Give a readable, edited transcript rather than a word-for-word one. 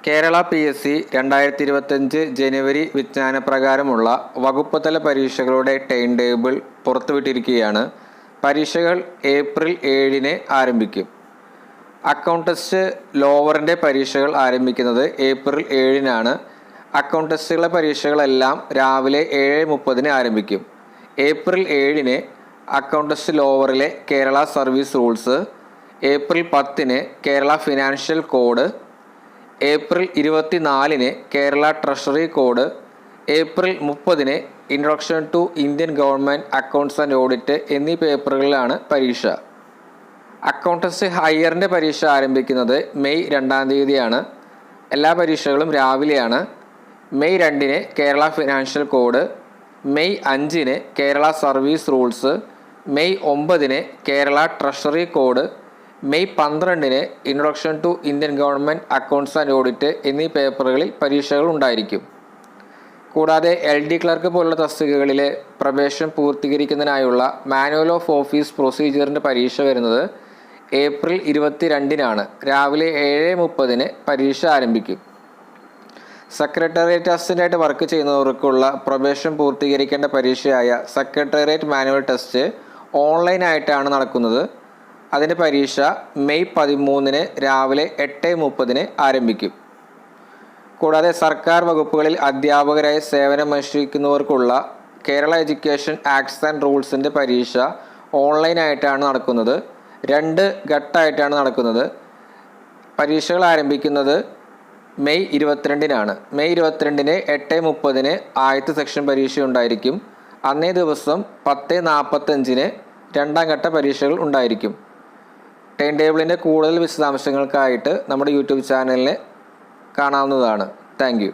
Kerala PSC 2025 ജനുവരി വിജ്ഞാനപ്രകാരമുള്ള വകുപ്പ് തല പരീക്ഷകളുടെ ടൈം ടേബിൾ പുറത്തുവിട്ടിരിക്കുകയാണ്. പരീക്ഷകൾ ഏപ്രിൽ 7-ന് ആരംഭിക്കും. അക്കൗണ്ട് ടെസ്റ്റ് ലോവറിൻ്റെ പരീക്ഷകൾ ആരംഭിക്കുന്നത് ഏപ്രിൽ 7-നാണ്. അക്കൗണ്ട് ടെസ്റ്റുകളുടെ പരീക്ഷകളെല്ലാം രാവിലെ 7:30-ന് ആരംഭിക്കും. ഏപ്രിൽ 7-ന് അക്കൗണ്ട് ടെസ്റ്റ് ലോവറിലെ കേരള സർവീസ് റൂൾസ്, ഏപ്രിൽ 10-ന് കേരള ഫിനാൻഷ്യൽ കോഡ്, ഏപ്രിൽ 24-ന് കേരള ട്രഷറി കോഡ്, ഏപ്രിൽ 30-ന് introduction to Indian government accounts and audit എന്നീ പേപ്പറുകളിലാണ് പരീക്ഷ. അക്കൗണ്ട് ടെസ്റ്റ് ഹയറിൻ്റെ പരീക്ഷ ആരംഭിക്കുന്നത് മെയ് 2-ാം തീയതിയാണ്. എല്ലാ പരീക്ഷകളും രാവിലെയാണ്. മെയ് 2-ന് കേരള ഫിനാൻഷ്യൽ കോഡ്, മെയ് 5-ന് കേരള സർവീസ് റൂൾസ്, മെയ് 9-ന് കേരള ട്രഷറി കോഡ്, മെയ് 12-ന് introduction to Indian government accounts and audit എന്നീ പേപ്പറുകളിൽ പരീക്ഷകൾ ഉണ്ടായിരിക്കും. കൂടാതെ LD ക്ലർക്ക് പോലുള്ള തസ്തികകളിലെ പ്രവേശനം പൂർത്തീകരിക്കുന്നതിനായുള്ള മാനുവൽ ഓഫ് ഓഫീസ് പ്രൊസീജിയറിൻ്റെ പരീക്ഷ വരുന്നത് ഏപ്രിൽ 22-നാണ്. രാവിലെ 7:30-ന് പരീക്ഷ ആരംഭിക്കും. സെക്രട്ടേറിയറ്റ് അസിസ്റ്റൻ്റായിട്ട് വർക്ക് ചെയ്യുന്നവർക്കുള്ള പ്രവേശനം പൂർത്തീകരിക്കേണ്ട പരീക്ഷയായ സെക്രട്ടേറിയറ്റ് മാനുവൽ ടെസ്റ്റ് ഓൺലൈനായിട്ടാണ് നടക്കുന്നത്. അതിൻ്റെ പരീക്ഷ മെയ് 13-ന് രാവിലെ 8:30-ന് ആരംഭിക്കും. കൂടാതെ സർക്കാർ വകുപ്പുകളിൽ അധ്യാപകരായി സേവനമനുഷ്ഠിക്കുന്നവർക്കുള്ള കേരള എഡ്യൂക്കേഷൻ ആക്ട്സ് ആൻഡ് റൂൾസിൻ്റെ പരീക്ഷ ഓൺലൈനായിട്ടാണ് നടക്കുന്നത്. 2 ഘട്ടമായിട്ടാണ് നടക്കുന്നത്. പരീക്ഷകൾ ആരംഭിക്കുന്നത് മെയ് 22-നാണ്. മെയ് 22-ന് 8:30-ന് ആദ്യത്തെ സെക്ഷൻ പരീക്ഷ ഉണ്ടായിരിക്കും. അന്നേ ദിവസം 10:45-ന് 2-ാം ഘട്ട പരീക്ഷകൾ ഉണ്ടായിരിക്കും. ടൈം ടേബിളിൻ്റെ കൂടുതൽ വിശദാംശങ്ങൾക്കായിട്ട് നമ്മുടെ യൂട്യൂബ് ചാനലിനെ കാണാവുന്നതാണ്. Thank you.